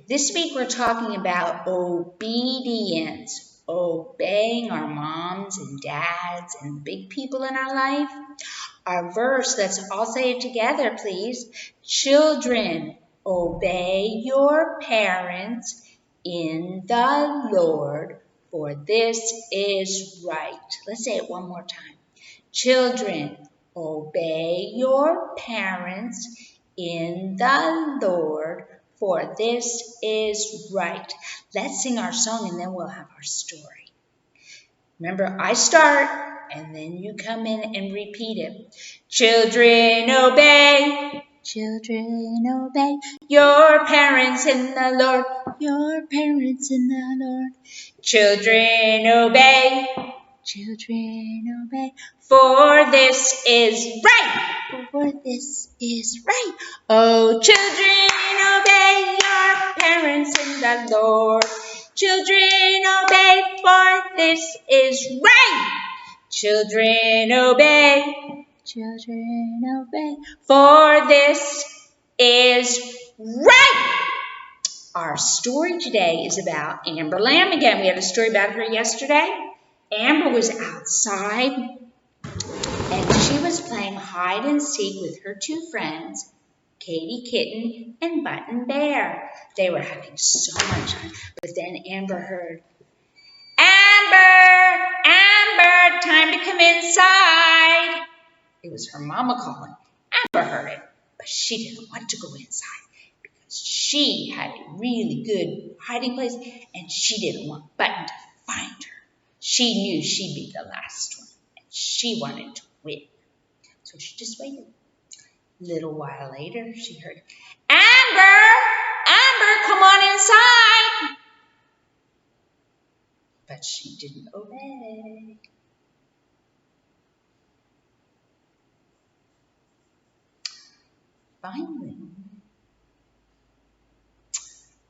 This week we're talking about obedience, obeying our moms and dads and big people in our life. Our verse, let's all say it together, please. Children, obey your parents in the Lord, for this is right. Let's say it one more time. Children, obey your parents in the Lord, for this is right. Let's sing our song and then we'll have our story. Remember, I start and then you come in and repeat it. Children, obey. Children, obey your parents in the Lord. Your parents in the Lord. Children, obey. Children, obey. For this is right. For this is right. Oh, children, obey your parents in the Lord. Children, obey, for this is right. Children, obey. Children, obey, for this is right. Our story today is about Amber Lamb again. We had a story about her yesterday. Amber was outside and she was playing hide and seek with her two friends, Katie Kitten and Button Bear. They were having so much fun, but then Amber heard, Amber, Amber, time to come inside. It was her mama calling. Amber heard it, but she didn't want to go inside because she had a really good hiding place and she didn't want Button to find her. She knew she'd be the last one and she wanted to win. So she just waited. A little while later, she heard, Amber, Amber, come on inside. But she didn't obey. Finally,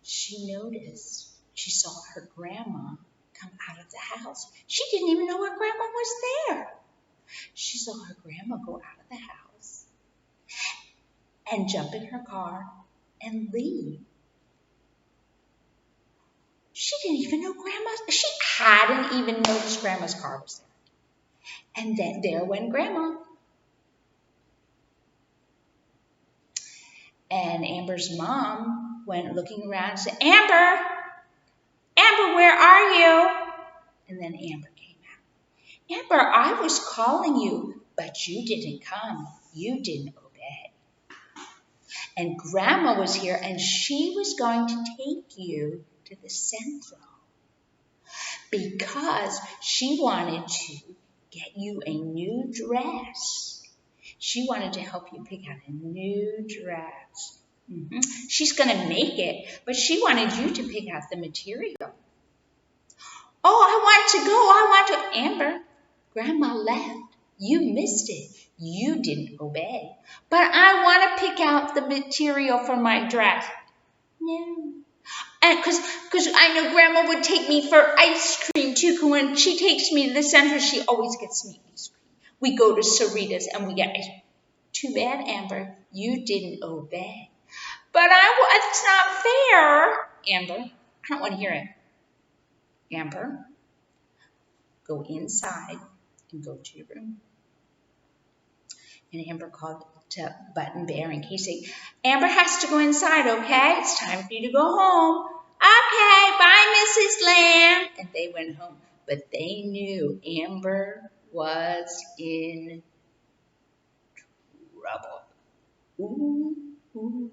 she noticed, she saw her grandma come out of the house. She didn't even know her grandma was there. She saw her grandma go out of the house and jump in her car and leave. She didn't even know she hadn't even noticed grandma's car was there. And then there went grandma. And Amber's mom went looking around and said, Amber, Amber, where are you? And then Amber came out. Amber, I was calling you, but you didn't come. You didn't obey. And Grandma was here, and she was going to take you to the Central because she wanted to get you a new dress. She wanted to help you pick out a new dress. She's going to make it, but she wanted you to pick out the material. Oh, I want to go. Amber, Grandma left. You missed it. You didn't obey. But I want to pick out the material for my dress. No. And because I know Grandma would take me for ice cream too. Because when she takes me to the center, she always gets me ice cream. We go to Sarita's and we get ice cream. Too bad, Amber, you didn't obey. But it's not fair. Amber, I don't want to hear it. Amber, go inside and go to your room. And Amber called to Button Bear and Casey. Amber has to go inside, okay? It's time for you to go home. Okay, bye, Mrs. Lamb. And they went home. But they knew Amber was in trouble. Ooh, ooh,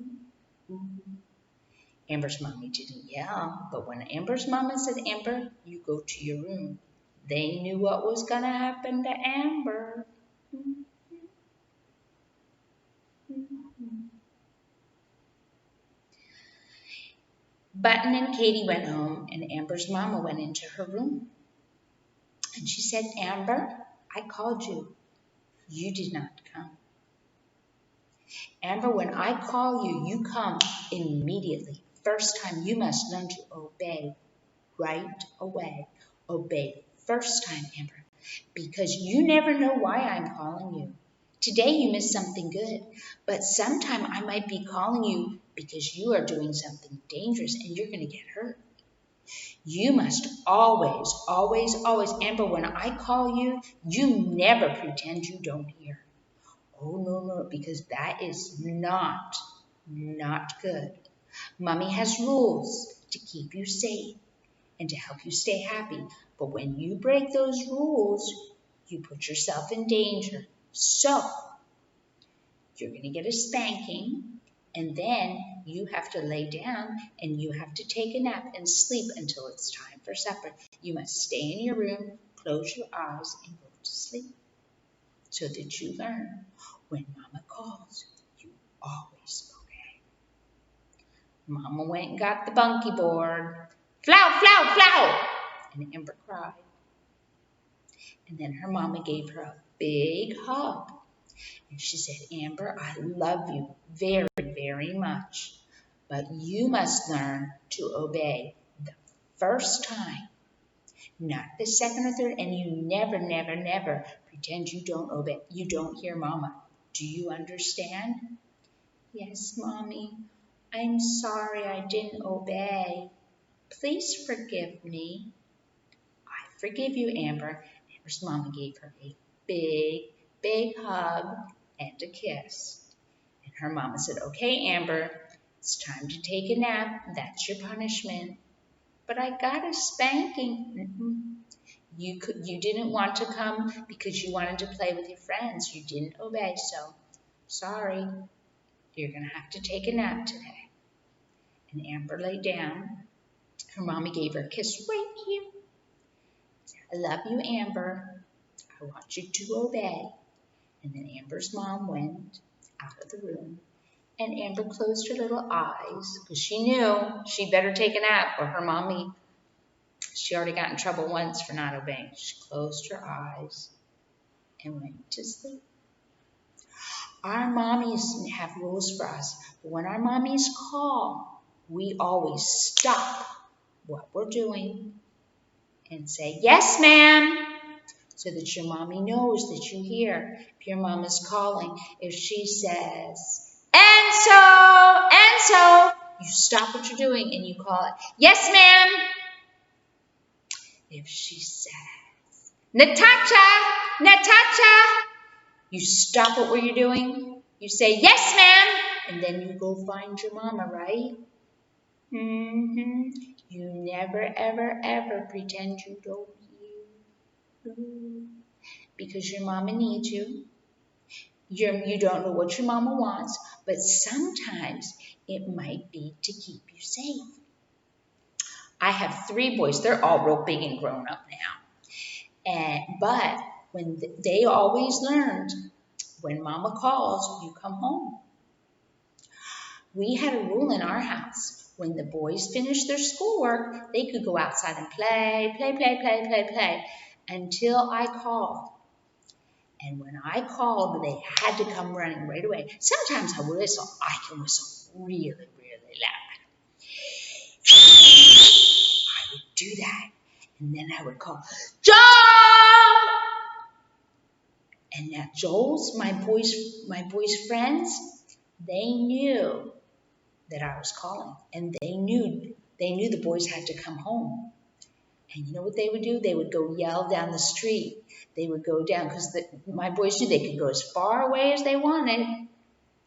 ooh. Amber's mommy didn't yell, but when Amber's mama said, Amber, you go to your room, they knew what was going to happen to Amber. Button and Katie went home, and Amber's mama went into her room. And she said, Amber, I called you. You did not come. Amber, when I call you, you come immediately. First time, you must learn to obey right away. Obey first time, Amber, because you never know why I'm calling you. Today you missed something good, but sometime I might be calling you because you are doing something dangerous and you're going to get hurt. You must always, always, always, Amber, when I call you, you never pretend you don't hear. Oh, no, no, because that is not good. Mommy has rules to keep you safe and to help you stay happy. But when you break those rules, you put yourself in danger. So, you're going to get a spanking, and then you have to lay down and you have to take a nap and sleep until it's time for supper. You must stay in your room, close your eyes, and go to sleep so that you learn when Mama calls, you always obey. Mama went and got the bunkie board. Flow, flow, flow! And Amber cried. And then her mama gave her a big hug. And she said, Amber, I love you very, very much. But you must learn to obey the first time, not the second or third. And you never, never, never pretend you don't obey. You don't hear Mama. Do you understand? Yes, Mommy. I'm sorry I didn't obey. Please forgive me. I forgive you, Amber. Amber's mama gave her a big, big hug and a kiss. And her mama said, okay, Amber, it's time to take a nap. That's your punishment. But I got a spanking. You didn't want to come because you wanted to play with your friends. You didn't obey, so sorry. You're going to have to take a nap today. And Amber lay down. Her mommy gave her a kiss right here. I love you, Amber. I want you to obey. And then Amber's mom went out of the room. And Amber closed her little eyes because she knew she better take a nap or her mommy, she already got in trouble once for not obeying. She closed her eyes and went to sleep. Our mommies have rules for us. But when our mommies call, we always stop what we're doing and say, yes, ma'am, so that your mommy knows that you hear. If your mom is calling, if she says, and so, you stop what you're doing and you call it, yes, ma'am. If she says, Natasha, you stop what you're doing. You say, yes, ma'am, and then you go find your mama, right? You never, ever, ever pretend you don't hear. Because your mama needs you. You don't know what your mama wants, but sometimes it might be to keep you safe. I have 3 boys. They're all real big and grown up now. But when they always learned, when Mama calls, you come home. We had a rule in our house. When the boys finished their schoolwork, they could go outside and play until I called. And when I called, they had to come running right away. Sometimes I whistle. I can whistle really, really loud. I would do that. And then I would call, Joel! And now Joel's, my boys' friends, they knew that I was calling. And they knew the boys had to come home. And you know what they would do? They would go yell down the street. They would go down because my boys knew they could go as far away as they wanted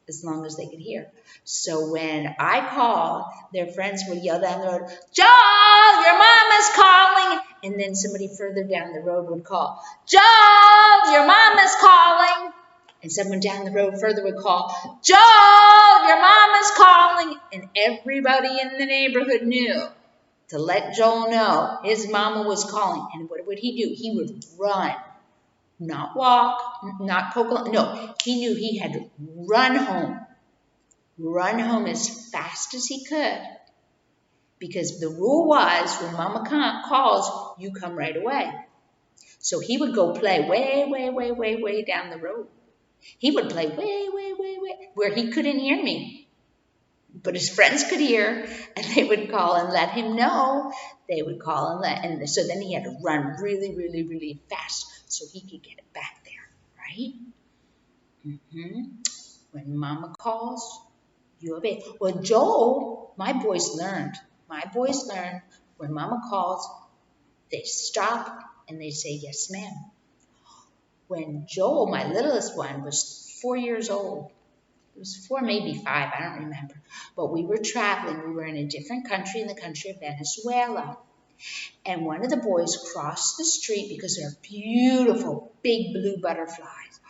as long as they could hear. So when I called, their friends would yell down the road, Joel, your mama's calling. And then somebody further down the road would call, Joel, your mama's calling. And someone down the road further would call, Joel, your mama's calling. And everybody in the neighborhood knew to let Joel know his mama was calling. And what would he do? He would run. Not walk, not poke along. No, he knew he had to run home. Run home as fast as he could. Because the rule was when Mama calls, you come right away. So he would go play way down the road. He would play way, where he couldn't hear me. But his friends could hear, and they would call and let him know. They would call and so then he had to run really, really, really fast so he could get it back there, right? When Mama calls, You obey. Well, Joel, my boys learned. My boys learned when Mama calls, they stop and they say, yes, ma'am. When Joel, my littlest one, was 4 years old, it was 4, maybe 5, I don't remember. But we were traveling. We were in a different country, in the country of Venezuela. And one of the boys crossed the street because there are beautiful big blue butterflies.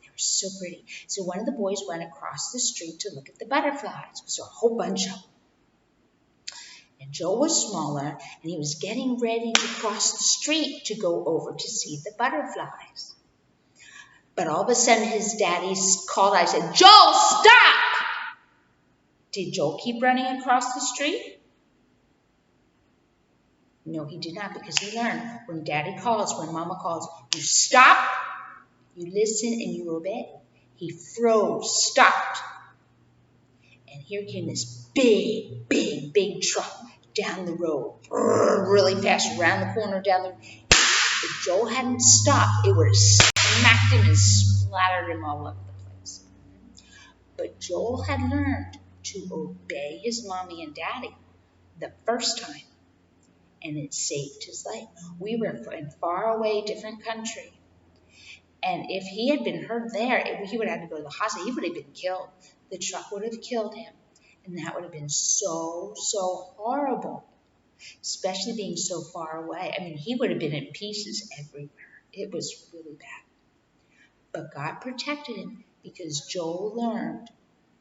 They were so pretty. So one of the boys went across the street to look at the butterflies. There was a whole bunch of them. And Joel was smaller, and he was getting ready to cross the street to go over to see the butterflies. But all of a sudden, his daddy called. I said, Joel, stop! Did Joel keep running across the street? No, he did not, because he learned when daddy calls, when mama calls, you stop, you listen, and you obey. He froze, stopped. And here came this big, big, big truck down the road, really fast, around the corner, down the road. If Joel hadn't stopped, it would have smacked him and splattered him all over the place. But Joel had learned to obey his mommy and daddy the first time, and it saved his life. We were in far away, different country, and if he had been hurt there, he would have had to go to the hospital. He would have been killed. The truck would have killed him, and that would have been so, so horrible, especially being so far away. I mean, he would have been in pieces everywhere. It was really bad. But God protected him because Joel learned,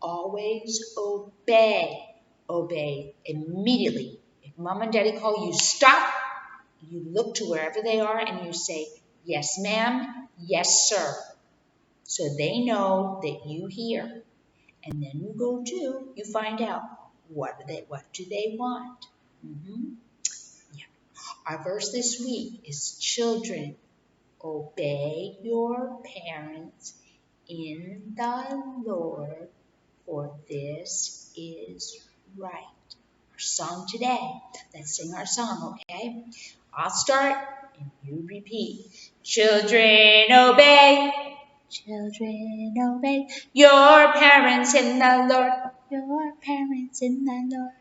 always obey. Obey immediately. If mom and daddy call, you stop, you look to wherever they are, and you say, yes, ma'am, yes, sir. So they know that you hear. And then you go to, you find out, what do they want? Yeah. Our verse this week is, children, obey your parents in the Lord, for this is right. Our song today. Let's sing our song, okay? I'll start and you repeat. Children, obey. Children, obey your parents in the Lord. Your parents in the Lord.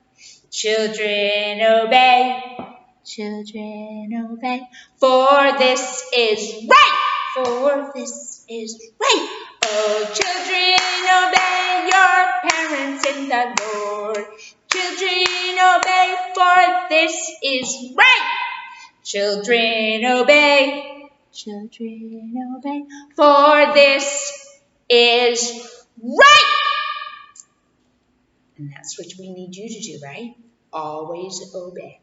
Children, obey. Children, obey. For this is right. For this is right. Oh, children, obey your parents in the Lord. Children, obey, for this is right. Children, obey. Children, obey, for this is right. And that's what we need you to do, right? Always obey.